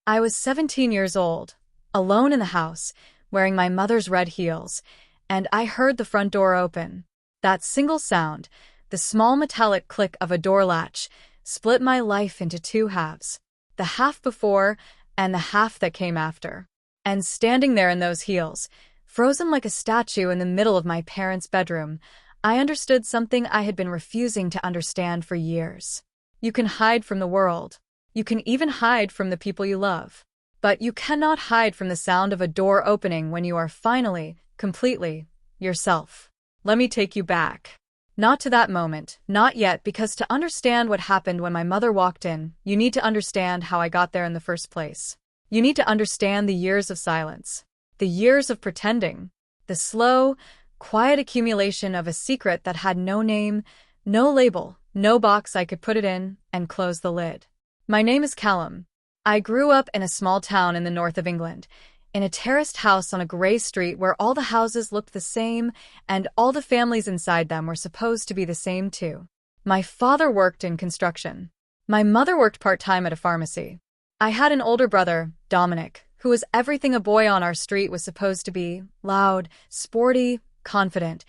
I was 17 years old, alone in the house, wearing my mother's red heels, and I heard the front door open. That single sound, the small metallic click of a door latch, split my life into two halves, the half before and the half that came after. And standing there in those heels, frozen like a statue in the middle of my parents' bedroom, I understood something I had been refusing to understand for years. You can hide from the world. You can even hide from the people you love. But you cannot hide from the sound of a door opening when you are finally, completely, yourself. Let me take you back. Not to that moment, not yet, because to understand what happened when my mother walked in, you need to understand how I got there in the first place. You need to understand the years of silence, the years of pretending, the slow, quiet accumulation of a secret that had no name, no label, no box I could put it in, and close the lid. My name is Callum. I grew up in a small town in the north of England, in a terraced house on a grey street where all the houses looked the same and all the families inside them were supposed to be the same too. My father worked in construction. My mother worked part-time at a pharmacy. I had an older brother, Dominic, who was everything a boy on our street was supposed to be: loud, sporty, confident,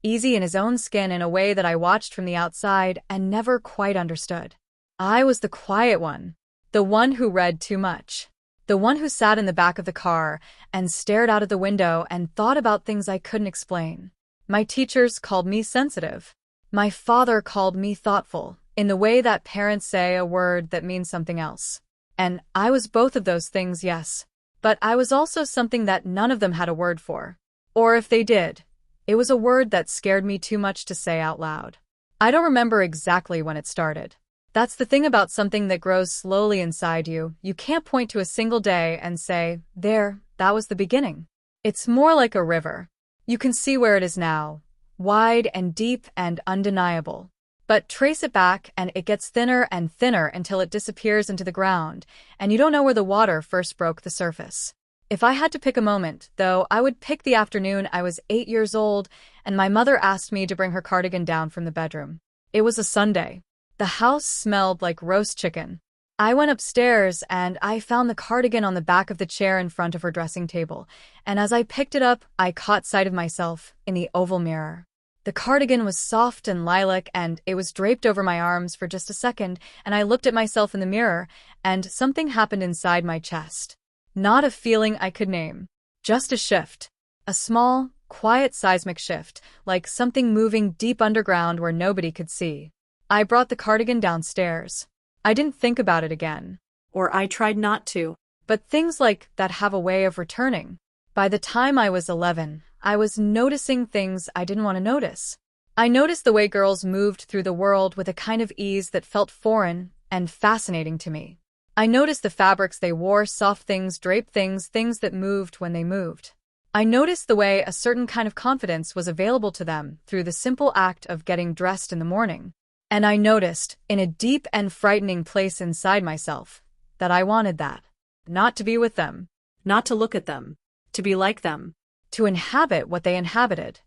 easy in his own skin in a way that I watched from the outside and never quite understood. I was the quiet one, the one who read too much, the one who sat in the back of the car and stared out of the window and thought about things I couldn't explain. My teachers called me sensitive. My father called me thoughtful, in the way that parents say a word that means something else. And I was both of those things, yes. But I was also something that none of them had a word for. Or if they did, it was a word that scared me too much to say out loud. I don't remember exactly when it started. That's the thing about something that grows slowly inside you. You can't point to a single day and say, there, that was the beginning. It's more like a river. You can see where it is now, wide and deep and undeniable. But trace it back and it gets thinner and thinner until it disappears into the ground, and you don't know where the water first broke the surface. If I had to pick a moment, though, I would pick the afternoon I was 8 years old and my mother asked me to bring her cardigan down from the bedroom. It was a Sunday. The house smelled like roast chicken. I went upstairs and I found the cardigan on the back of the chair in front of her dressing table, and as I picked it up, I caught sight of myself in the oval mirror. The cardigan was soft and lilac, and it was draped over my arms for just a second, and I looked at myself in the mirror, and something happened inside my chest. Not a feeling I could name. Just a shift. A small, quiet seismic shift, like something moving deep underground where nobody could see. I brought the cardigan downstairs. I didn't think about it again. Or I tried not to. But things like that have a way of returning. By the time I was 11, I was noticing things I didn't want to notice. I noticed the way girls moved through the world with a kind of ease that felt foreign and fascinating to me. I noticed the fabrics they wore, soft things, draped things, things that moved when they moved. I noticed the way a certain kind of confidence was available to them through the simple act of getting dressed in the morning. And I noticed, in a deep and frightening place inside myself, that I wanted that. Not to be with them. Not to look at them. To be like them. To inhabit what they inhabited.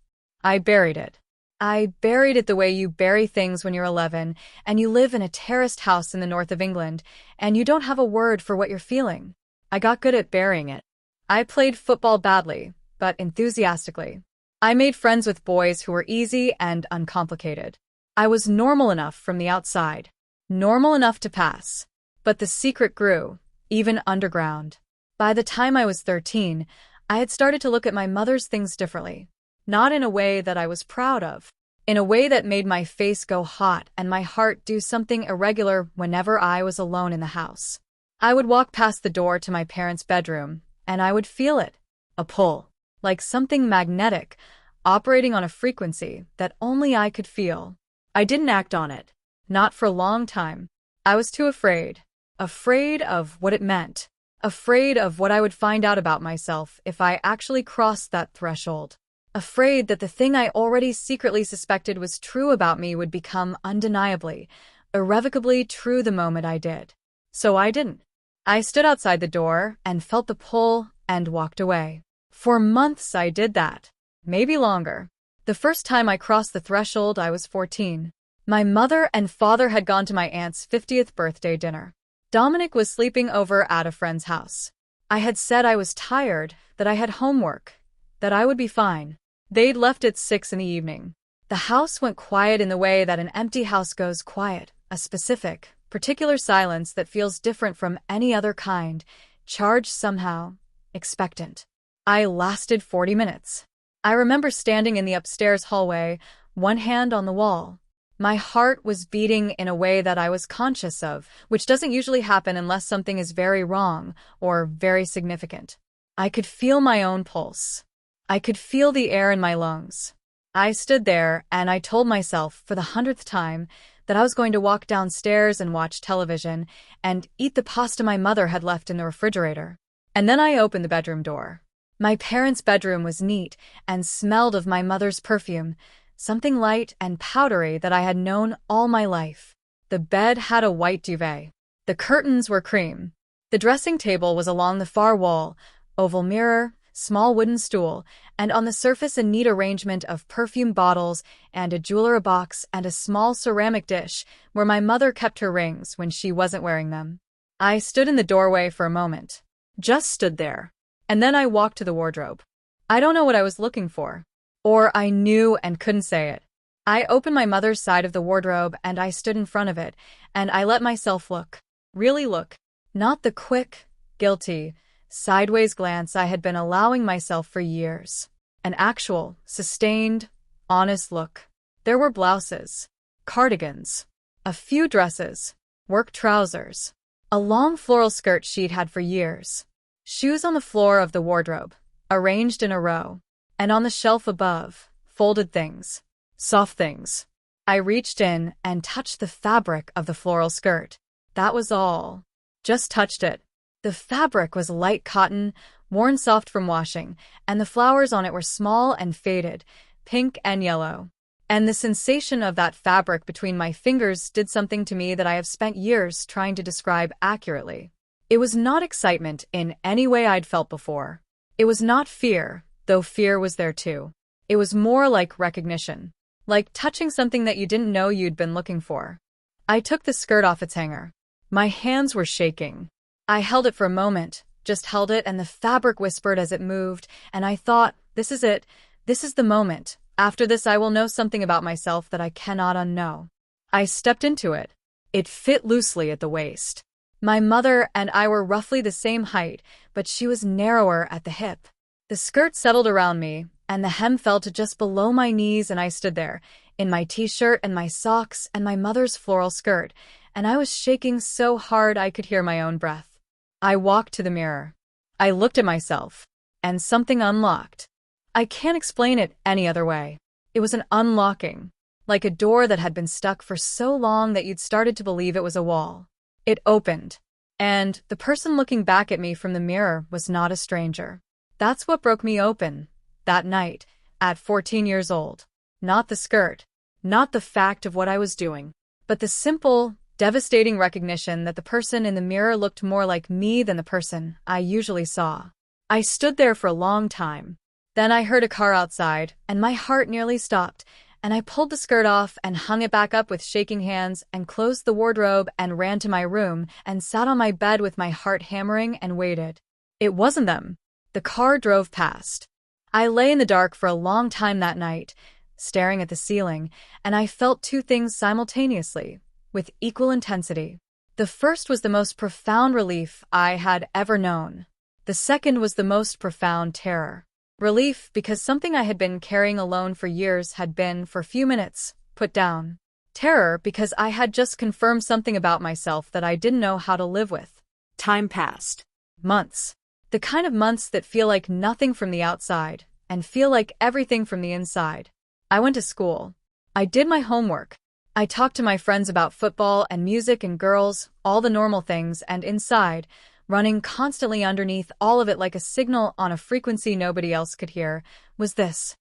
I buried it. I buried it the way you bury things when you're 11, and you live in a terraced house in the north of England, and you don't have a word for what you're feeling. I got good at burying it. I played football badly, but enthusiastically. I made friends with boys who were easy and uncomplicated. I was normal enough from the outside. Normal enough to pass. But the secret grew, even underground. By the time I was 13, I had started to look at my mother's things differently. Not in a way that I was proud of. In a way that made my face go hot and my heart do something irregular whenever I was alone in the house. I would walk past the door to my parents' bedroom, and I would feel it. A pull. Like something magnetic, operating on a frequency that only I could feel. I didn't act on it. Not for a long time. I was too afraid. Afraid of what it meant. Afraid of what I would find out about myself if I actually crossed that threshold. Afraid that the thing I already secretly suspected was true about me would become undeniably, irrevocably true the moment I did. So I didn't. I stood outside the door and felt the pull and walked away. For months I did that. Maybe longer. The first time I crossed the threshold, I was 14. My mother and father had gone to my aunt's 50th birthday dinner. Dominic was sleeping over at a friend's house. I had said I was tired, that I had homework, that I would be fine. They'd left at 6 in the evening. The house went quiet in the way that an empty house goes quiet, a specific, particular silence that feels different from any other kind, charged somehow, expectant. I lasted 40 minutes. I remember standing in the upstairs hallway, one hand on the wall. My heart was beating in a way that I was conscious of, which doesn't usually happen unless something is very wrong or very significant. I could feel my own pulse. I could feel the air in my lungs. I stood there and I told myself for the 100th time that I was going to walk downstairs and watch television and eat the pasta my mother had left in the refrigerator. And then I opened the bedroom door. My parents' bedroom was neat and smelled of my mother's perfume, something light and powdery that I had known all my life. The bed had a white duvet. The curtains were cream. The dressing table was along the far wall, oval mirror, small wooden stool, and on the surface a neat arrangement of perfume bottles and a jewelry box and a small ceramic dish where my mother kept her rings when she wasn't wearing them. I stood in the doorway for a moment. Just stood there. And then I walked to the wardrobe. I don't know what I was looking for. Or I knew and couldn't say it. I opened my mother's side of the wardrobe and I stood in front of it, and I let myself look. Really look. Not the quick, guilty, sideways glance I had been allowing myself for years. An actual, sustained, honest look. There were blouses, cardigans, a few dresses, work trousers, a long floral skirt she'd had for years, shoes on the floor of the wardrobe, arranged in a row, and on the shelf above, folded things, soft things. I reached in and touched the fabric of the floral skirt. That was all. Just touched it. The fabric was light cotton, worn soft from washing, and the flowers on it were small and faded, pink and yellow. And the sensation of that fabric between my fingers did something to me that I have spent years trying to describe accurately. It was not excitement in any way I'd felt before. It was not fear, though fear was there too. It was more like recognition. Like touching something that you didn't know you'd been looking for. I took the skirt off its hanger. My hands were shaking. I held it for a moment, just held it, and the fabric whispered as it moved, and I thought, this is it. This is the moment. After this I will know something about myself that I cannot unknow. I stepped into it. It fit loosely at the waist. My mother and I were roughly the same height, but she was narrower at the hip. The skirt settled around me, and the hem fell to just below my knees, and I stood there, in my t-shirt and my socks and my mother's floral skirt, and I was shaking so hard I could hear my own breath. I walked to the mirror. I looked at myself, and something unlocked. I can't explain it any other way. It was an unlocking, like a door that had been stuck for so long that you'd started to believe it was a wall. It opened, and the person looking back at me from the mirror was not a stranger. That's what broke me open, that night, at 14 years old. Not the skirt, not the fact of what I was doing, but the simple, devastating recognition that the person in the mirror looked more like me than the person I usually saw. I stood there for a long time. Then I heard a car outside, and my heart nearly stopped, and I pulled the skirt off and hung it back up with shaking hands and closed the wardrobe and ran to my room and sat on my bed with my heart hammering and waited. It wasn't them. The car drove past. I lay in the dark for a long time that night, staring at the ceiling, and I felt two things simultaneously, with equal intensity. The first was the most profound relief I had ever known. The second was the most profound terror. Relief because something I had been carrying alone for years had been, for a few minutes, put down. Terror because I had just confirmed something about myself that I didn't know how to live with. Time passed. Months. The kind of months that feel like nothing from the outside and feel like everything from the inside. I went to school. I did my homework. I talked to my friends about football and music and girls, all the normal things, and inside, running constantly underneath all of it like a signal on a frequency nobody else could hear, was this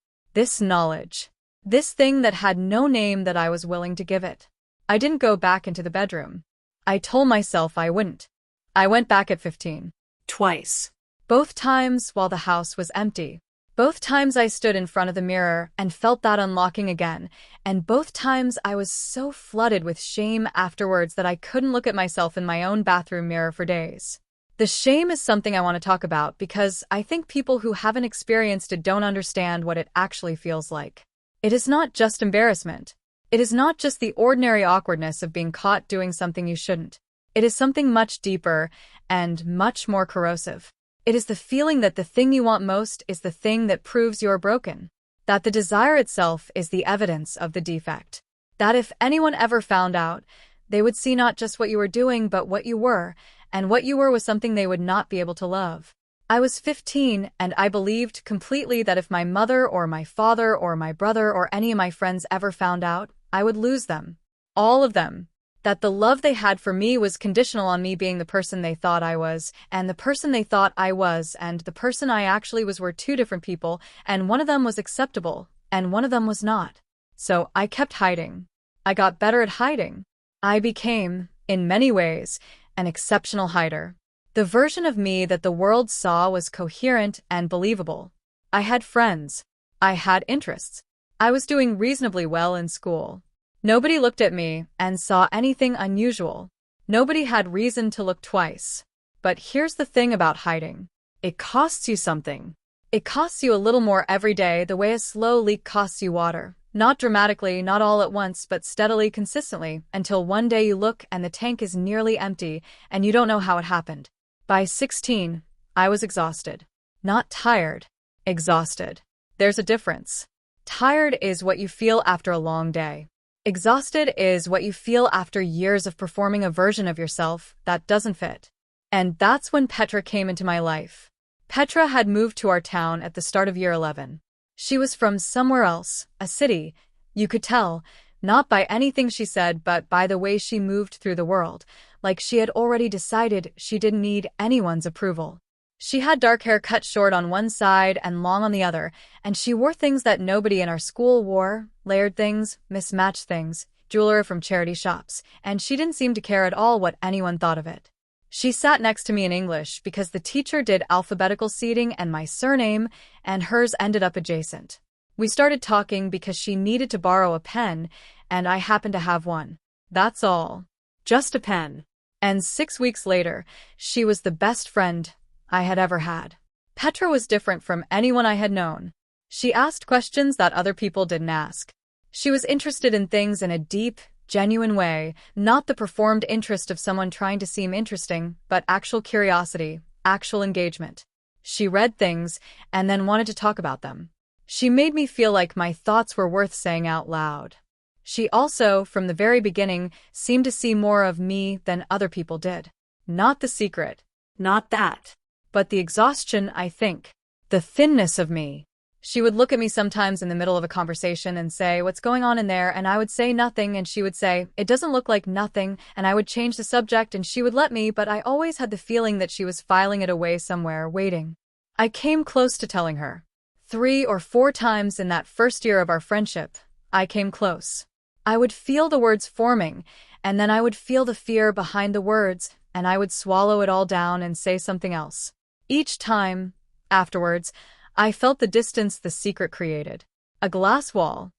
knowledge. This thing that had no name that I was willing to give it. I didn't go back into the bedroom. I told myself I wouldn't. I went back at 15. Twice. Both times while the house was empty. Both times I stood in front of the mirror and felt that unlocking again, and both times I was so flooded with shame afterwards that I couldn't look at myself in my own bathroom mirror for days. The shame is something I want to talk about because I think people who haven't experienced it don't understand what it actually feels like. It is not just embarrassment. It is not just the ordinary awkwardness of being caught doing something you shouldn't. It is something much deeper and much more corrosive. It is the feeling that the thing you want most is the thing that proves you're broken. That the desire itself is the evidence of the defect. That if anyone ever found out, they would see not just what you were doing but what you were, and what you were was something they would not be able to love. I was 15, and I believed completely that if my mother or my father or my brother or any of my friends ever found out, I would lose them. All of them. That the love they had for me was conditional on me being the person they thought I was, and the person they thought I was, and the person I actually was were two different people, and one of them was acceptable, and one of them was not. So I kept hiding. I got better at hiding. I became, in many ways, an exceptional hider. The version of me that the world saw was coherent and believable. I had friends. I had interests. I was doing reasonably well in school. Nobody looked at me and saw anything unusual. Nobody had reason to look twice. But here's the thing about hiding. It costs you something. It costs you a little more every day the way a slow leak costs you water. Not dramatically, not all at once, but steadily, consistently, until one day you look and the tank is nearly empty and you don't know how it happened. By 16, I was exhausted. Not tired. Exhausted. There's a difference. Tired is what you feel after a long day. Exhausted is what you feel after years of performing a version of yourself that doesn't fit. And that's when Petra came into my life. Petra had moved to our town at the start of year 11. She was from somewhere else, a city. You could tell, not by anything she said, but by the way she moved through the world, like she had already decided she didn't need anyone's approval. She had dark hair cut short on one side and long on the other, and she wore things that nobody in our school wore, layered things, mismatched things, jewelry from charity shops, and she didn't seem to care at all what anyone thought of it. She sat next to me in English because the teacher did alphabetical seating and my surname, and hers ended up adjacent. We started talking because she needed to borrow a pen, and I happened to have one. That's all. Just a pen. And 6 weeks later, she was the best friend I had ever had. Petra was different from anyone I had known. She asked questions that other people didn't ask. She was interested in things in a deep, genuine way, not the performed interest of someone trying to seem interesting, but actual curiosity, actual engagement. She read things and then wanted to talk about them. She made me feel like my thoughts were worth saying out loud. She also, from the very beginning, seemed to see more of me than other people did. Not the secret. Not that. But the exhaustion, I think. The thinness of me. She would look at me sometimes in the middle of a conversation and say, "What's going on in there?" And I would say nothing, and she would say, "It doesn't look like nothing," and I would change the subject and she would let me, but I always had the feeling that she was filing it away somewhere, waiting. I came close to telling her. 3 or 4 times in that first year of our friendship, I came close. I would feel the words forming, and then I would feel the fear behind the words, and I would swallow it all down and say something else. Each time, afterwards, I felt the distance the secret created. A glass wall.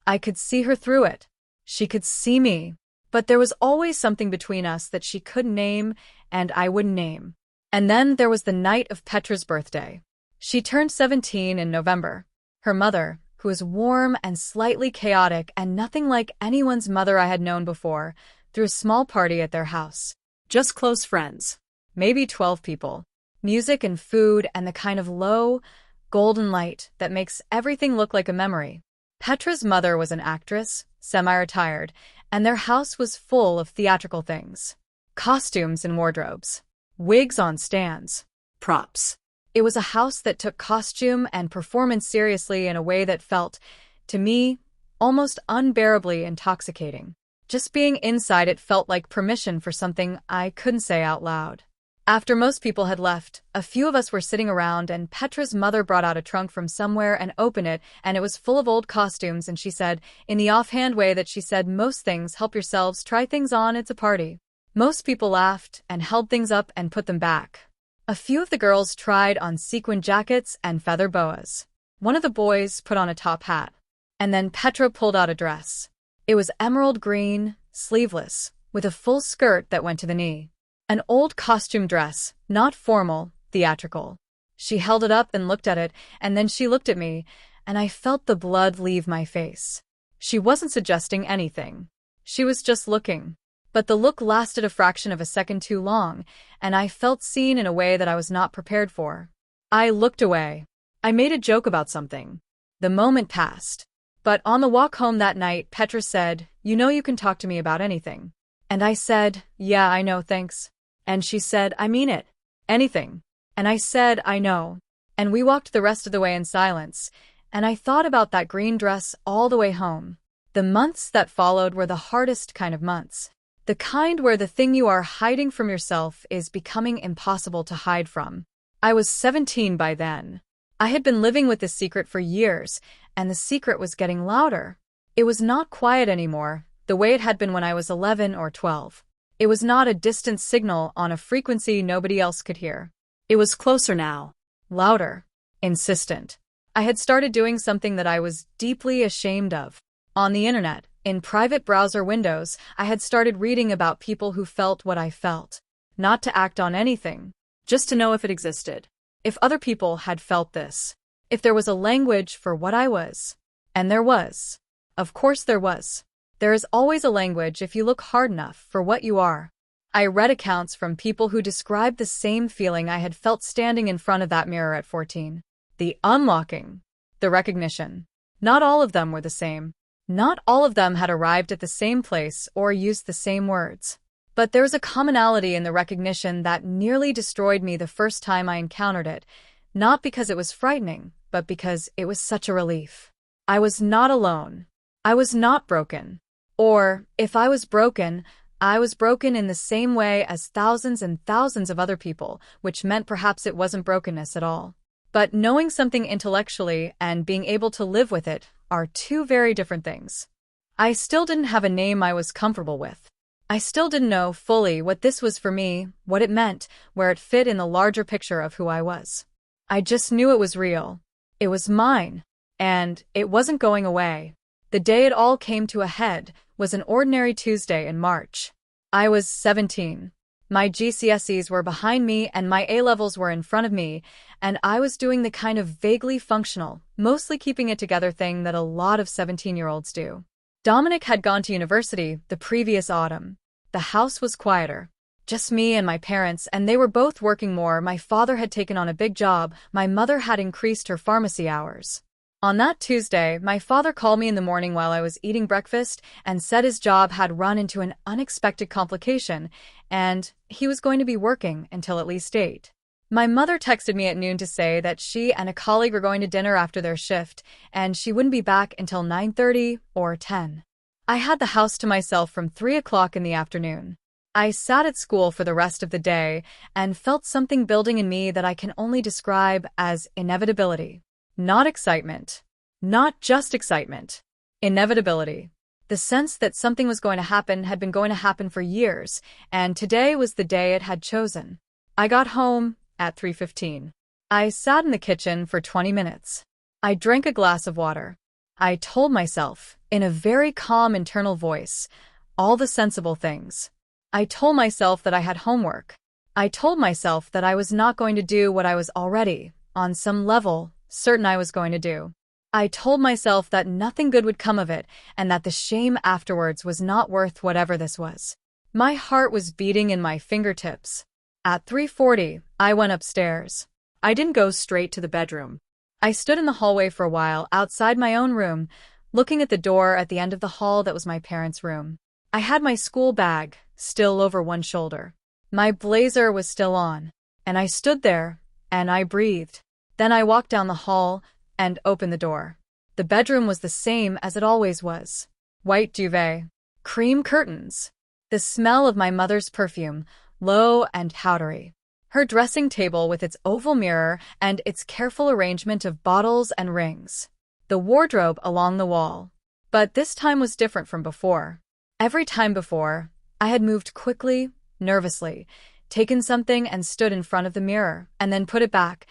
I could see her through it. She could see me. But there was always something between us that she couldn't name, and I wouldn't name. And then there was the night of Petra's birthday. She turned 17 in November. Her mother, who was warm and slightly chaotic and nothing like anyone's mother I had known before, threw a small party at their house. Just close friends. Maybe 12 people. Music and food and the kind of low, golden light that makes everything look like a memory. Petra's mother was an actress, semi-retired, and their house was full of theatrical things. Costumes and wardrobes. Wigs on stands. Props. It was a house that took costume and performance seriously in a way that felt, to me, almost unbearably intoxicating. Just being inside it felt like permission for something I couldn't say out loud. After most people had left, a few of us were sitting around and Petra's mother brought out a trunk from somewhere and opened it, and it was full of old costumes, and she said, in the offhand way that she said most things, "Help yourselves, try things on, it's a party." Most people laughed and held things up and put them back. A few of the girls tried on sequin jackets and feather boas. One of the boys put on a top hat. And then Petra pulled out a dress. It was emerald green, sleeveless, with a full skirt that went to the knee. An old costume dress, not formal, theatrical. She held it up and looked at it, and then she looked at me, and I felt the blood leave my face. She wasn't suggesting anything. She was just looking. But the look lasted a fraction of a second too long, and I felt seen in a way that I was not prepared for. I looked away. I made a joke about something. The moment passed. But on the walk home that night, Petra said, "You know you can talk to me about anything." And I said, "Yeah, I know, thanks." And she said, "I mean it. Anything." And I said, "I know." And we walked the rest of the way in silence, and I thought about that green dress all the way home. The months that followed were the hardest kind of months. The kind where the thing you are hiding from yourself is becoming impossible to hide from. I was 17 by then. I had been living with this secret for years, and the secret was getting louder. It was not quiet anymore, the way it had been when I was 11 or 12. It was not a distant signal on a frequency nobody else could hear. It was closer now. Louder. Insistent. I had started doing something that I was deeply ashamed of. On the internet, in private browser windows, I had started reading about people who felt what I felt. Not to act on anything, just to know if it existed. If other people had felt this. If there was a language for what I was. And there was. Of course there was. There is always a language if you look hard enough for what you are. I read accounts from people who described the same feeling I had felt standing in front of that mirror at 14. The unlocking. The recognition. Not all of them were the same. Not all of them had arrived at the same place or used the same words. But there was a commonality in the recognition that nearly destroyed me the first time I encountered it, not because it was frightening, but because it was such a relief. I was not alone. I was not broken. Or, if I was broken in the same way as thousands and thousands of other people, which meant perhaps it wasn't brokenness at all. But knowing something intellectually and being able to live with it are two very different things. I still didn't have a name I was comfortable with. I still didn't know fully what this was for me, what it meant, where it fit in the larger picture of who I was. I just knew it was real. It was mine. And it wasn't going away. The day it all came to a head was an ordinary Tuesday in March. I was 17. My GCSEs were behind me and my A-levels were in front of me, and I was doing the kind of vaguely functional, mostly keeping it together thing that a lot of 17-year-olds do. Dominic had gone to university the previous autumn. The house was quieter. Just me and my parents, and they were both working more. My father had taken on a big job. My mother had increased her pharmacy hours. On that Tuesday, my father called me in the morning while I was eating breakfast and said his job had run into an unexpected complication, and he was going to be working until at least 8. My mother texted me at noon to say that she and a colleague were going to dinner after their shift, and she wouldn't be back until 9:30 or 10. I had the house to myself from 3 o'clock in the afternoon. I sat at school for the rest of the day and felt something building in me that I can only describe as inevitability. Not excitement. Not just excitement. Inevitability. The sense that something was going to happen had been going to happen for years, and today was the day it had chosen. I got home at 3:15. I sat in the kitchen for 20 minutes. I drank a glass of water. I told myself, in a very calm internal voice, all the sensible things. I told myself that I had homework. I told myself that I was not going to do what I was already, on some level, certain I was going to do. I told myself that nothing good would come of it and that the shame afterwards was not worth whatever this was. My heart was beating in my fingertips. At 3:40, I went upstairs. I didn't go straight to the bedroom. I stood in the hallway for a while outside my own room, looking at the door at the end of the hall that was my parents' room. I had my school bag still over one shoulder. My blazer was still on, and I stood there, and I breathed. Then I walked down the hall and opened the door. The bedroom was the same as it always was. White duvet. Cream curtains. The smell of my mother's perfume, low and powdery. Her dressing table with its oval mirror and its careful arrangement of bottles and rings. The wardrobe along the wall. But this time was different from before. Every time before, I had moved quickly, nervously, taken something and stood in front of the mirror, and then put it back,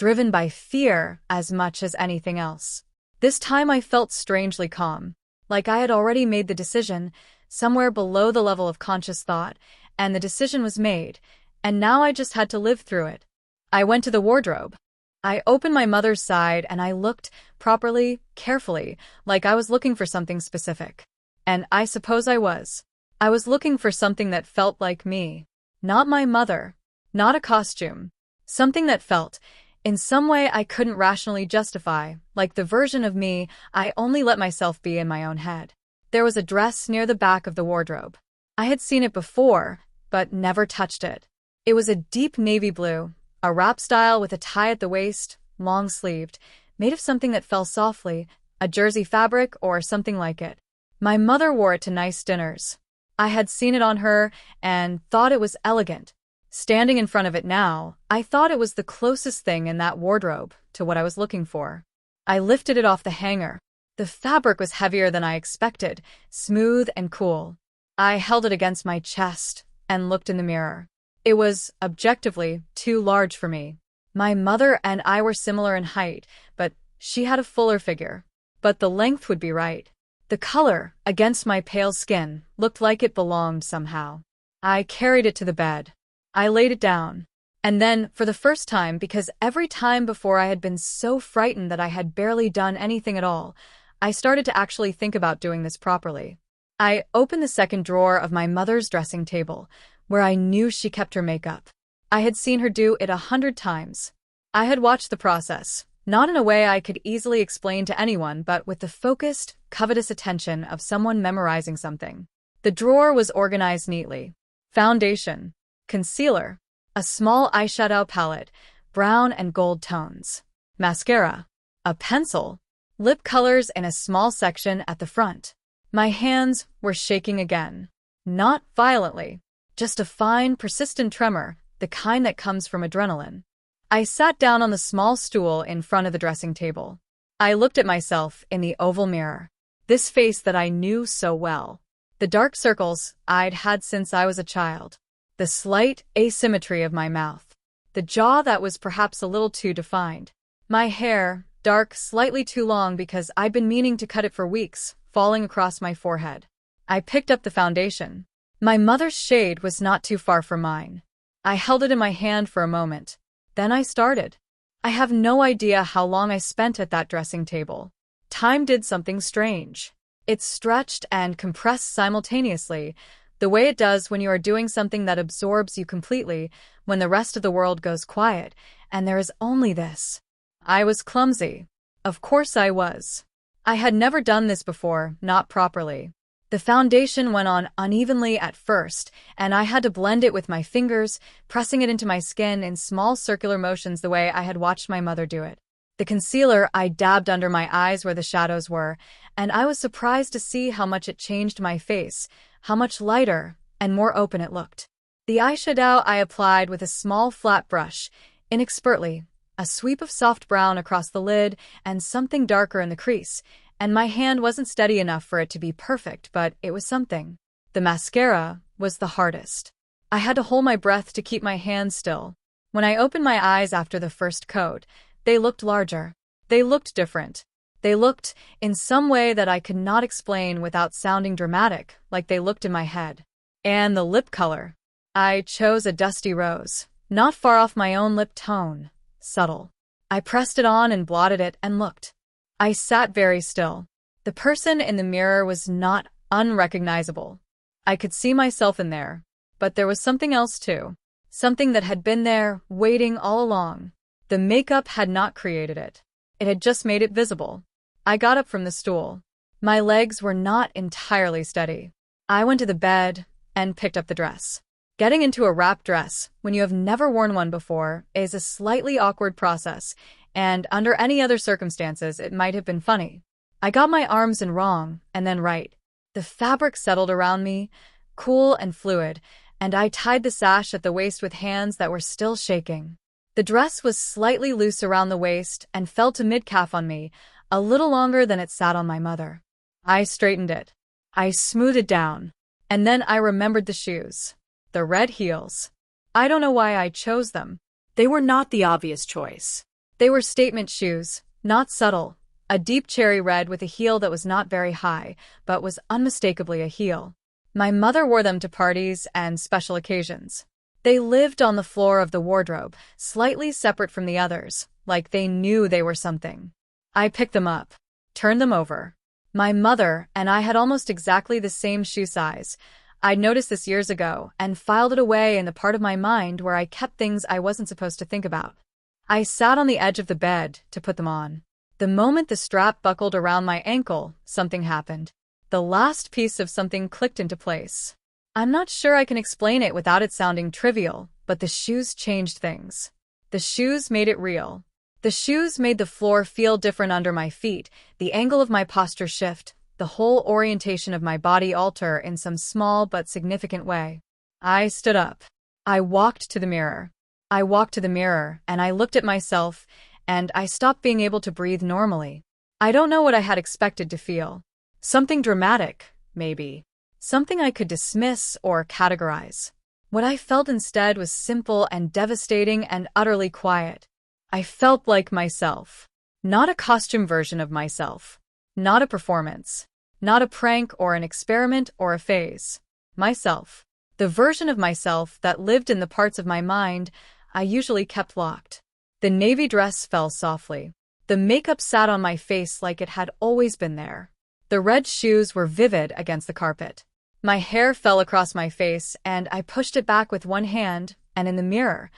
driven by fear as much as anything else. This time I felt strangely calm, like I had already made the decision, somewhere below the level of conscious thought, and the decision was made, and now I just had to live through it. I went to the wardrobe. I opened my mother's side and I looked properly, carefully, like I was looking for something specific. And I suppose I was. I was looking for something that felt like me. Not my mother. Not a costume. Something that felt, in some way I couldn't rationally justify, like the version of me I only let myself be in my own head. There was a dress near the back of the wardrobe. I had seen it before, but never touched it. It was a deep navy blue, a wrap style with a tie at the waist, long-sleeved, made of something that fell softly, a jersey fabric or something like it. My mother wore it to nice dinners. I had seen it on her and thought it was elegant. Standing in front of it now, I thought it was the closest thing in that wardrobe to what I was looking for. I lifted it off the hanger. The fabric was heavier than I expected, smooth and cool. I held it against my chest and looked in the mirror. It was, objectively, too large for me. My mother and I were similar in height, but she had a fuller figure. But the length would be right. The color, against my pale skin, looked like it belonged somehow. I carried it to the bed. I laid it down. And then, for the first time, because every time before I had been so frightened that I had barely done anything at all, I started to actually think about doing this properly. I opened the second drawer of my mother's dressing table, where I knew she kept her makeup. I had seen her do it 100 times. I had watched the process, not in a way I could easily explain to anyone, but with the focused, covetous attention of someone memorizing something. The drawer was organized neatly. Foundation, concealer, a small eyeshadow palette, brown and gold tones, mascara, a pencil, lip colors in a small section at the front. My hands were shaking again. Not violently. Just a fine, persistent tremor, the kind that comes from adrenaline. I sat down on the small stool in front of the dressing table. I looked at myself in the oval mirror. This face that I knew so well. The dark circles I'd had since I was a child. The slight asymmetry of my mouth. The jaw that was perhaps a little too defined. My hair, dark, slightly too long because I'd been meaning to cut it for weeks, falling across my forehead. I picked up the foundation. My mother's shade was not too far from mine. I held it in my hand for a moment. Then I started. I have no idea how long I spent at that dressing table. Time did something strange. It stretched and compressed simultaneously, the way it does when you are doing something that absorbs you completely, when the rest of the world goes quiet, and there is only this. I was clumsy. Of course I was. I had never done this before, not properly. The foundation went on unevenly at first, and I had to blend it with my fingers, pressing it into my skin in small circular motions the way I had watched my mother do it. The concealer I dabbed under my eyes where the shadows were, and I was surprised to see how much it changed my face, how much lighter and more open it looked. The eyeshadow I applied with a small flat brush, inexpertly, a sweep of soft brown across the lid and something darker in the crease, and my hand wasn't steady enough for it to be perfect, but it was something. The mascara was the hardest. I had to hold my breath to keep my hands still. When I opened my eyes after the first coat, they looked larger. They looked different. They looked, in some way that I could not explain without sounding dramatic, like they looked in my head. And the lip color. I chose a dusty rose, not far off my own lip tone, subtle. I pressed it on and blotted it and looked. I sat very still. The person in the mirror was not unrecognizable. I could see myself in there, but there was something else too. Something that had been there, waiting all along. The makeup had not created it. It had just made it visible. I got up from the stool. My legs were not entirely steady. I went to the bed and picked up the dress. Getting into a wrap dress, when you have never worn one before, is a slightly awkward process, and under any other circumstances it might have been funny. I got my arms in wrong, and then right. The fabric settled around me, cool and fluid, and I tied the sash at the waist with hands that were still shaking. The dress was slightly loose around the waist and fell to mid-calf on me, a little longer than it sat on my mother. I straightened it. I smoothed it down. And then I remembered the shoes. The red heels. I don't know why I chose them. They were not the obvious choice. They were statement shoes, not subtle, a deep cherry red with a heel that was not very high, but was unmistakably a heel. My mother wore them to parties and special occasions. They lived on the floor of the wardrobe, slightly separate from the others, like they knew they were something. I picked them up, turned them over. My mother and I had almost exactly the same shoe size. I'd noticed this years ago and filed it away in the part of my mind where I kept things I wasn't supposed to think about. I sat on the edge of the bed to put them on. The moment the strap buckled around my ankle, something happened. The last piece of something clicked into place. I'm not sure I can explain it without it sounding trivial, but the shoes changed things. The shoes made it real. The shoes made the floor feel different under my feet, the angle of my posture shift, the whole orientation of my body alter in some small but significant way. I stood up. I walked to the mirror. And I looked at myself, and I stopped being able to breathe normally. I don't know what I had expected to feel. Something dramatic, maybe. Something I could dismiss or categorize. What I felt instead was simple and devastating and utterly quiet. I felt like myself. Not a costume version of myself. Not a performance. Not a prank or an experiment or a phase. Myself. The version of myself that lived in the parts of my mind I usually kept locked. The navy dress fell softly. The makeup sat on my face like it had always been there. The red shoes were vivid against the carpet. My hair fell across my face, and I pushed it back with one hand, and in the mirror,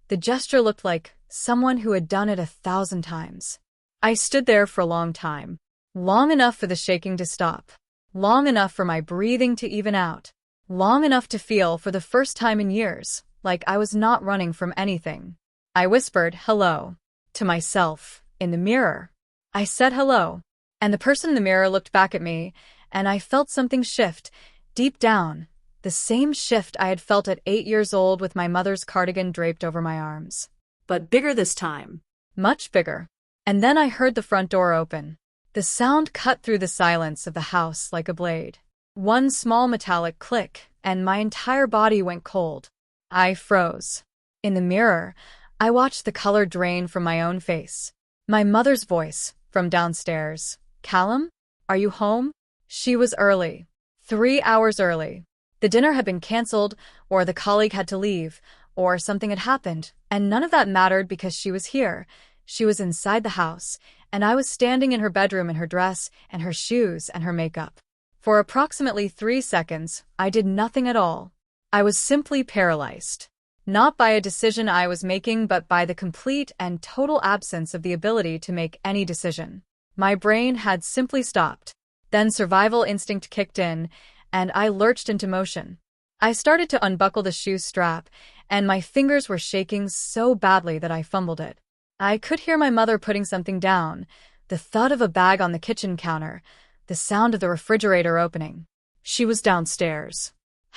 the gesture looked like someone who had done it 1,000 times. I stood there for a long time. Long enough for the shaking to stop. Long enough for my breathing to even out. Long enough to feel, for the first time in years, like I was not running from anything. I whispered, "Hello," to myself, in the mirror. I said hello, and the person in the mirror looked back at me, and I felt something shift, deep down, the same shift I had felt at 8 years old with my mother's cardigan draped over my arms. But bigger this time. Much bigger. And then I heard the front door open. The sound cut through the silence of the house like a blade. One small metallic click, and my entire body went cold. I froze. In the mirror, I watched the color drain from my own face. My mother's voice, from downstairs. "Callum? Are you home?" She was early. 3 hours early. The dinner had been canceled, or the colleague had to leave, or something had happened, and none of that mattered because she was here. She was inside the house, and I was standing in her bedroom in her dress and her shoes and her makeup. For approximately 3 seconds, I did nothing at all. I was simply paralyzed. Not by a decision I was making, but by the complete and total absence of the ability to make any decision. My brain had simply stopped. Then survival instinct kicked in, and I lurched into motion. I started to unbuckle the shoe strap, and my fingers were shaking so badly that I fumbled it. I could hear my mother putting something down, the thud of a bag on the kitchen counter, the sound of the refrigerator opening. She was downstairs.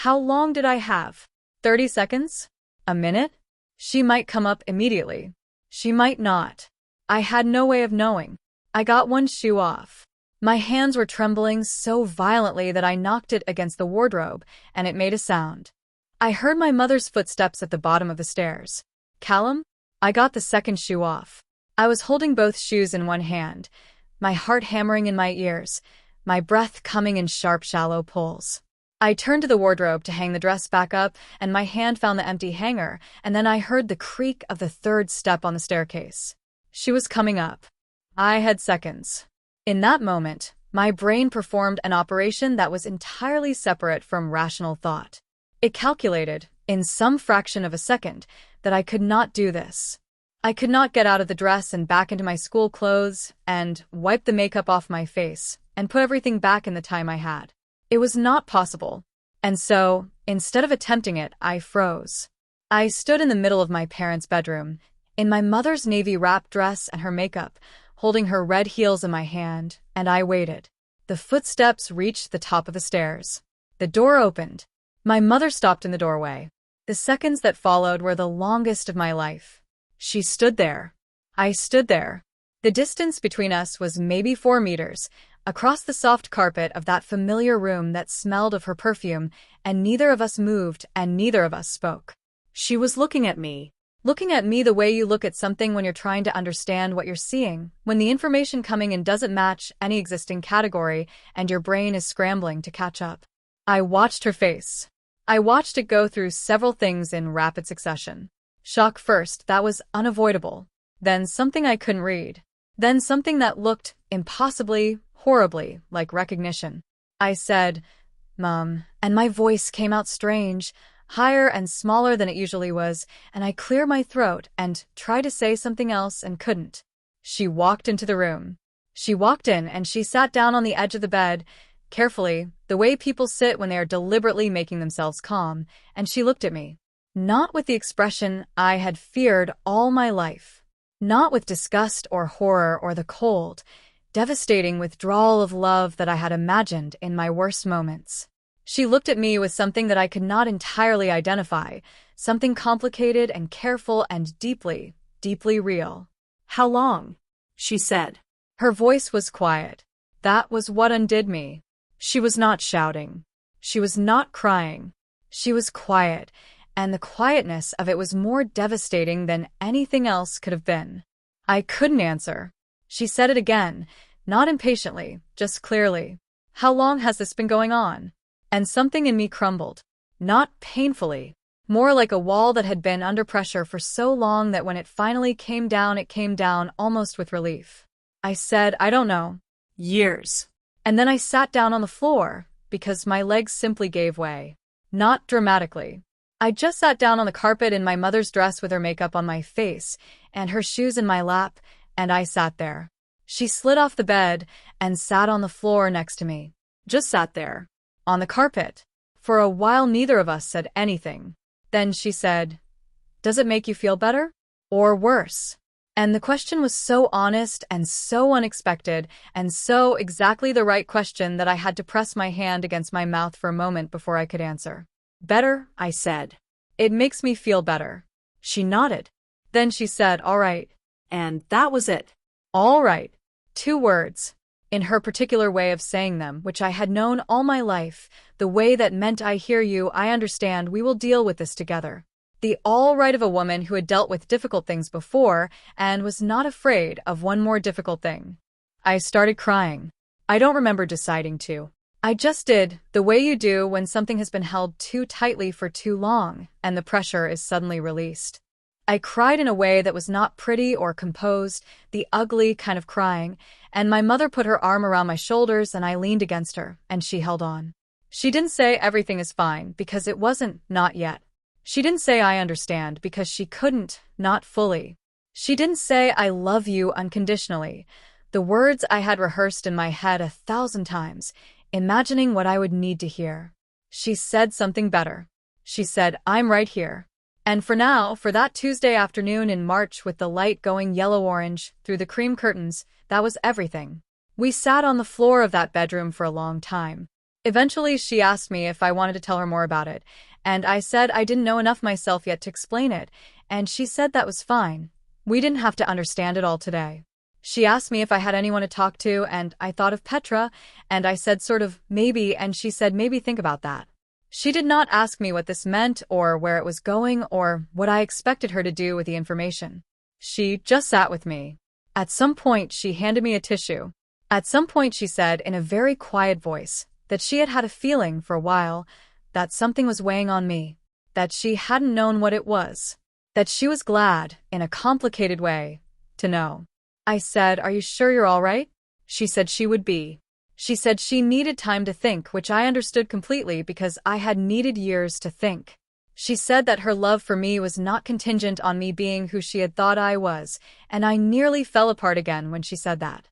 How long did I have? 30 seconds? A minute? She might come up immediately. She might not. I had no way of knowing. I got one shoe off. My hands were trembling so violently that I knocked it against the wardrobe, and it made a sound. I heard my mother's footsteps at the bottom of the stairs. "Callum?" I got the second shoe off. I was holding both shoes in one hand, my heart hammering in my ears, my breath coming in sharp, shallow pulls. I turned to the wardrobe to hang the dress back up, and my hand found the empty hanger, and then I heard the creak of the third step on the staircase. She was coming up. I had seconds. In that moment, my brain performed an operation that was entirely separate from rational thought. It calculated, in some fraction of a second, that I could not do this. I could not get out of the dress and back into my school clothes and wipe the makeup off my face and put everything back in the time I had. It was not possible. And so, instead of attempting it, I froze. I stood in the middle of my parents' bedroom, in my mother's navy wrap dress and her makeup, holding her red heels in my hand, and I waited. The footsteps reached the top of the stairs. The door opened. My mother stopped in the doorway. The seconds that followed were the longest of my life. She stood there. I stood there. The distance between us was maybe 4 meters, across the soft carpet of that familiar room that smelled of her perfume, and neither of us moved and neither of us spoke. She was looking at me. Looking at me the way you look at something when you're trying to understand what you're seeing, when the information coming in doesn't match any existing category and your brain is scrambling to catch up. I watched her face. I watched it go through several things in rapid succession. Shock first, that was unavoidable. Then something I couldn't read. Then something that looked impossibly, horribly like recognition. I said, "Mom," and my voice came out strange, higher and smaller than it usually was, and I cleared my throat and tried to say something else and couldn't. She walked into the room. She walked in and she sat down on the edge of the bed, carefully, the way people sit when they are deliberately making themselves calm, and she looked at me. Not with the expression I had feared all my life. Not with disgust or horror or the cold, devastating withdrawal of love that I had imagined in my worst moments. She looked at me with something that I could not entirely identify, something complicated and careful and deeply, deeply real. How long? She said. Her voice was quiet. That was what undid me. She was not shouting. She was not crying. She was quiet, and the quietness of it was more devastating than anything else could have been. I couldn't answer. She said it again, not impatiently, just clearly. How long has this been going on? And something in me crumbled. Not painfully, more like a wall that had been under pressure for so long that when it finally came down, it came down almost with relief. I said, "I don't know." Years. And then I sat down on the floor, because my legs simply gave way. Not dramatically. I just sat down on the carpet in my mother's dress with her makeup on my face, and her shoes in my lap, and I sat there. She slid off the bed and sat on the floor next to me. Just sat there. On the carpet. For a while neither of us said anything. Then she said, "Does it make you feel better? Or worse?" And the question was so honest and so unexpected and so exactly the right question that I had to press my hand against my mouth for a moment before I could answer. "Better," I said. "It makes me feel better." She nodded. Then she said, "All right." And that was it. All right. 2 words. In her particular way of saying them, which I had known all my life, the way that meant "I hear you, I understand, we will deal with this together." The all right of a woman who had dealt with difficult things before and was not afraid of one more difficult thing. I started crying. I don't remember deciding to. I just did, the way you do when something has been held too tightly for too long and the pressure is suddenly released. I cried in a way that was not pretty or composed, the ugly kind of crying, and my mother put her arm around my shoulders and I leaned against her, and she held on. She didn't say everything is fine, because it wasn't, not yet. She didn't say I understand, because she couldn't, not fully. She didn't say I love you unconditionally, the words I had rehearsed in my head 1,000 times, imagining what I would need to hear. She said something better. She said, "I'm right here." And for now, for that Tuesday afternoon in March with the light going yellow-orange through the cream curtains, that was everything. We sat on the floor of that bedroom for a long time. Eventually, she asked me if I wanted to tell her more about it, and I said I didn't know enough myself yet to explain it, and she said that was fine. We didn't have to understand it all today. She asked me if I had anyone to talk to, and I thought of Petra, and I said sort of, maybe, and she said maybe think about that. She did not ask me what this meant or where it was going or what I expected her to do with the information. She just sat with me. At some point, she handed me a tissue. At some point, she said in a very quiet voice that she had had a feeling for a while that something was weighing on me, that she hadn't known what it was, that she was glad, in a complicated way, to know. I said, "Are you sure you're all right?" She said she would be. She said she needed time to think, which I understood completely because I had needed years to think. She said that her love for me was not contingent on me being who she had thought I was, and I nearly fell apart again when she said that.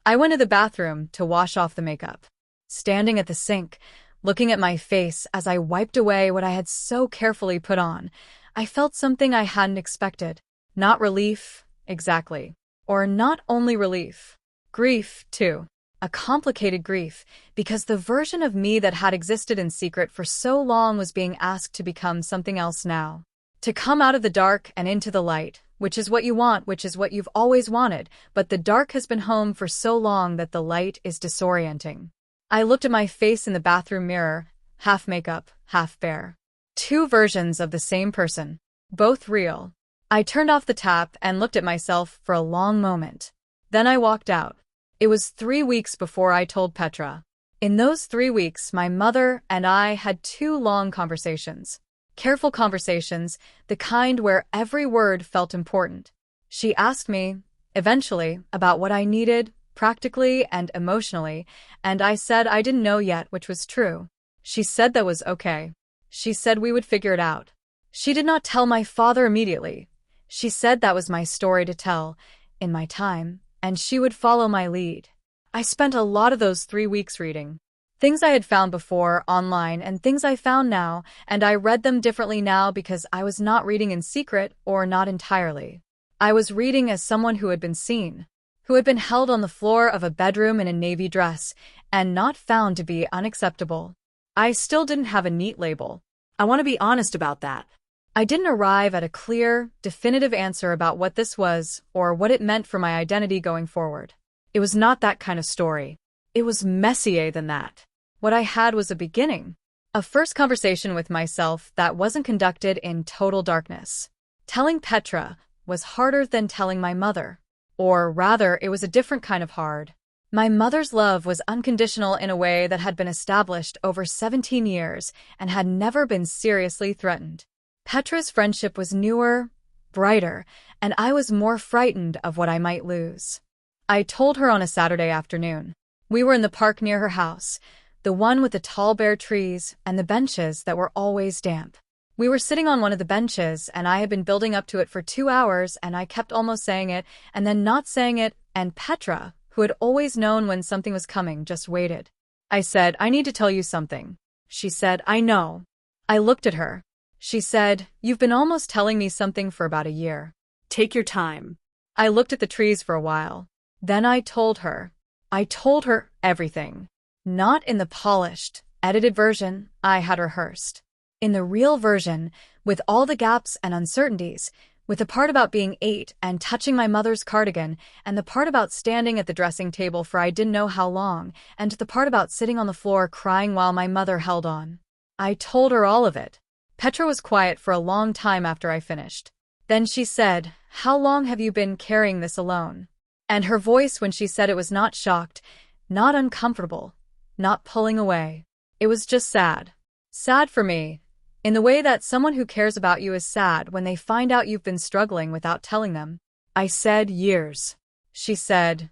I went to the bathroom to wash off the makeup. Standing at the sink, looking at my face as I wiped away what I had so carefully put on, I felt something I hadn't expected. Not relief, exactly. Or not only relief. Grief, too. A complicated grief, because the version of me that had existed in secret for so long was being asked to become something else now. To come out of the dark and into the light, which is what you want, which is what you've always wanted, but the dark has been home for so long that the light is disorienting. I looked at my face in the bathroom mirror, half makeup, half bare. 2 versions of the same person. Both real. I turned off the tap and looked at myself for a long moment. Then I walked out. It was 3 weeks before I told Petra. In those 3 weeks, my mother and I had 2 long conversations. Careful conversations, the kind where every word felt important. She asked me, eventually, about what I needed, practically and emotionally, and I said I didn't know yet, which was true. She said that was okay. She said we would figure it out. She did not tell my father immediately. She said that was my story to tell, in my time, and she would follow my lead. I spent a lot of those 3 weeks reading. Things I had found before online and things I found now, and I read them differently now because I was not reading in secret or not entirely. I was reading as someone who had been seen, who had been held on the floor of a bedroom in a navy dress and not found to be unacceptable. I still didn't have a neat label. I want to be honest about that. I didn't arrive at a clear, definitive answer about what this was or what it meant for my identity going forward. It was not that kind of story. It was messier than that. What I had was a beginning, a first conversation with myself that wasn't conducted in total darkness. Telling Petra was harder than telling my mother. Or rather, it was a different kind of hard. My mother's love was unconditional in a way that had been established over 17 years and had never been seriously threatened. Petra's friendship was newer, brighter, and I was more frightened of what I might lose. I told her on a Saturday afternoon. We were in the park near her house, the one with the tall bare trees and the benches that were always damp. We were sitting on one of the benches, and I had been building up to it for 2 hours, and I kept almost saying it and then not saying it, and Petra, who had always known when something was coming, just waited. I said, I need to tell you something. She said, I know. I looked at her. She said, you've been almost telling me something for about a year. Take your time. I looked at the trees for a while. Then I told her. I told her everything. Not in the polished, edited version I had rehearsed. In the real version, with all the gaps and uncertainties, with the part about being 8 and touching my mother's cardigan, and the part about standing at the dressing table for I didn't know how long, and the part about sitting on the floor crying while my mother held on. I told her all of it. Petra was quiet for a long time after I finished. Then she said, how long have you been carrying this alone? And her voice when she said it was not shocked, not uncomfortable, not pulling away. It was just sad. Sad for me, in the way that someone who cares about you is sad when they find out you've been struggling without telling them. I said, years. She said,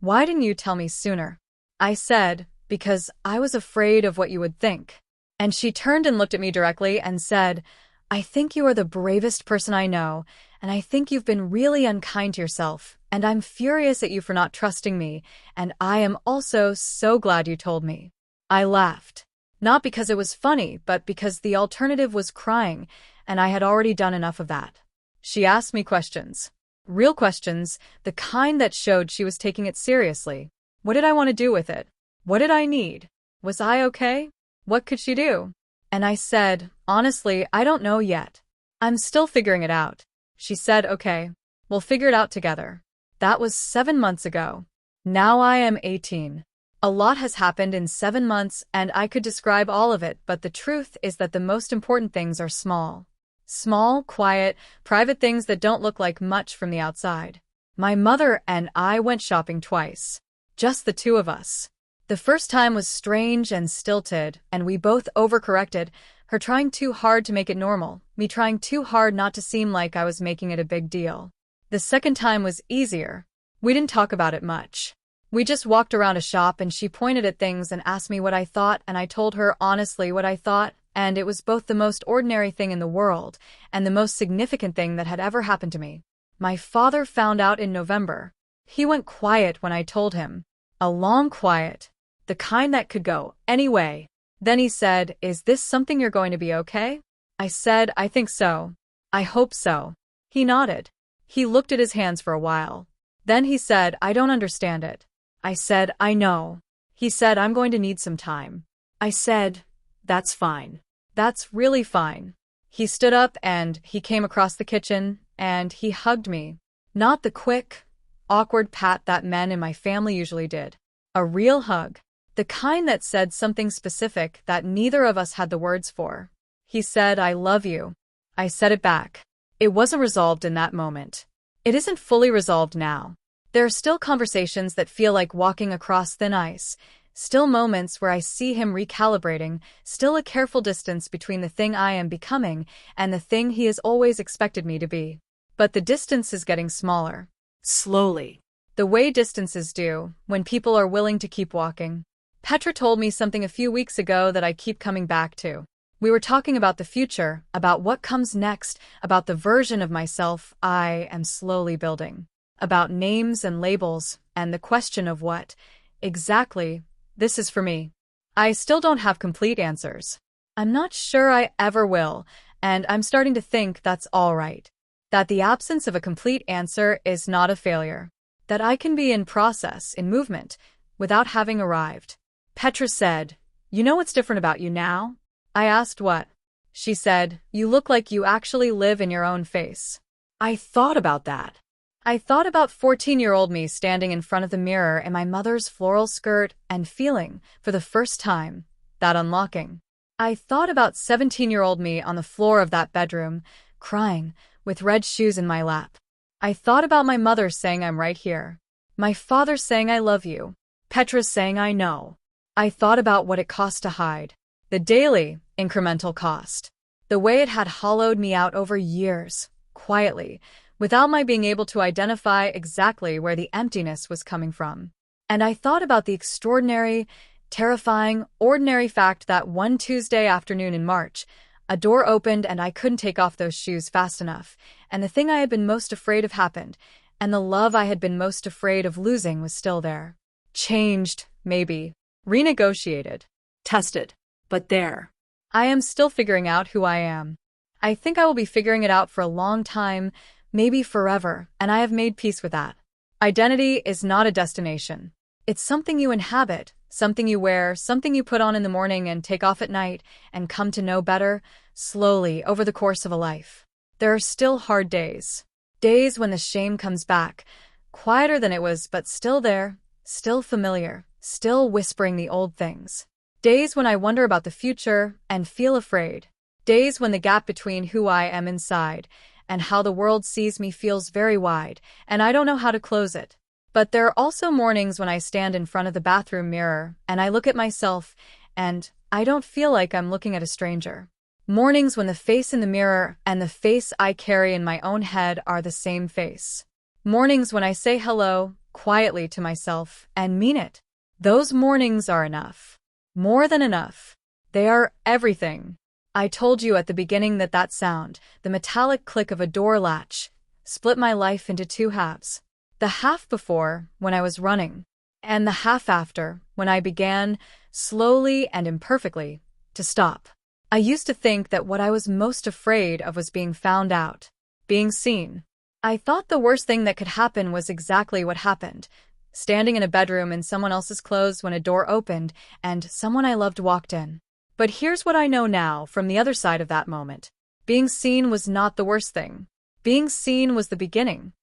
why didn't you tell me sooner? I said, because I was afraid of what you would think. And she turned and looked at me directly and said, I think you are the bravest person I know, and I think you've been really unkind to yourself, and I'm furious at you for not trusting me, and I am also so glad you told me. I laughed. Not because it was funny, but because the alternative was crying, and I had already done enough of that. She asked me questions. Real questions, the kind that showed she was taking it seriously. What did I want to do with it? What did I need? Was I okay? What could she do? And I said, honestly, I don't know yet. I'm still figuring it out. She said, okay, we'll figure it out together. That was 7 months ago. Now I am 18. A lot has happened in 7 months, and I could describe all of it, but the truth is that the most important things are small. Small, quiet, private things that don't look like much from the outside. My mother and I went shopping twice. Just the 2 of us. The first time was strange and stilted, and we both overcorrected, her trying too hard to make it normal, me trying too hard not to seem like I was making it a big deal. The second time was easier. We didn't talk about it much. We just walked around a shop and she pointed at things and asked me what I thought, and I told her honestly what I thought, and it was both the most ordinary thing in the world and the most significant thing that had ever happened to me. My father found out in November. He went quiet when I told him. A long quiet. The kind that could go any way. Then he said, is this something you're going to be okay? I said, I think so. I hope so. He nodded. He looked at his hands for a while. Then he said, I don't understand it. I said, I know. He said, I'm going to need some time. I said, that's fine. That's really fine. He stood up and he came across the kitchen and he hugged me. Not the quick, awkward pat that men in my family usually did. A real hug. The kind that said something specific that neither of us had the words for. He said, I love you. I said it back. It wasn't resolved in that moment. It isn't fully resolved now. There are still conversations that feel like walking across thin ice, still moments where I see him recalibrating, still a careful distance between the thing I am becoming and the thing he has always expected me to be. But the distance is getting smaller. Slowly. The way distances do, when people are willing to keep walking. Petra told me something a few weeks ago that I keep coming back to. We were talking about the future, about what comes next, about the version of myself I am slowly building, about names and labels, and the question of what, exactly, this is for me. I still don't have complete answers. I'm not sure I ever will, and I'm starting to think that's all right. That the absence of a complete answer is not a failure. That I can be in process, in movement, without having arrived. Petra said, "You know what's different about you now?" I asked what. She said, "You look like you actually live in your own face." I thought about that. I thought about 14-year-old me standing in front of the mirror in my mother's floral skirt and feeling, for the first time, that unlocking. I thought about 17-year-old me on the floor of that bedroom, crying, with red shoes in my lap. I thought about my mother saying I'm right here. My father saying I love you. Petra saying I know. I thought about what it cost to hide. The daily, incremental cost. The way it had hollowed me out over years, quietly, without my being able to identify exactly where the emptiness was coming from. And I thought about the extraordinary, terrifying, ordinary fact that one Tuesday afternoon in March, a door opened and I couldn't take off those shoes fast enough, and the thing I had been most afraid of happened, and the love I had been most afraid of losing was still there. Changed, maybe. Renegotiated. Tested. But there. I am still figuring out who I am. I think I will be figuring it out for a long time, maybe forever, and I have made peace with that. Identity is not a destination. It's something you inhabit, something you wear, something you put on in the morning and take off at night, and come to know better, slowly, over the course of a life. There are still hard days. Days when the shame comes back, quieter than it was, but still there, still familiar, still whispering the old things. Days when I wonder about the future and feel afraid. Days when the gap between who I am inside and how the world sees me feels very wide, and I don't know how to close it. But there are also mornings when I stand in front of the bathroom mirror and I look at myself and I don't feel like I'm looking at a stranger. Mornings when the face in the mirror and the face I carry in my own head are the same face. Mornings when I say hello, quietly to myself, and mean it. Those mornings are enough. More than enough. They are everything. I told you at the beginning that that sound, the metallic click of a door latch, split my life into two halves. The half before, when I was running, and the half after, when I began, slowly and imperfectly, to stop. I used to think that what I was most afraid of was being found out, being seen. I thought the worst thing that could happen was exactly what happened. Standing in a bedroom in someone else's clothes when a door opened and someone I loved walked in. But here's what I know now from the other side of that moment. Being seen was not the worst thing. Being seen was the beginning.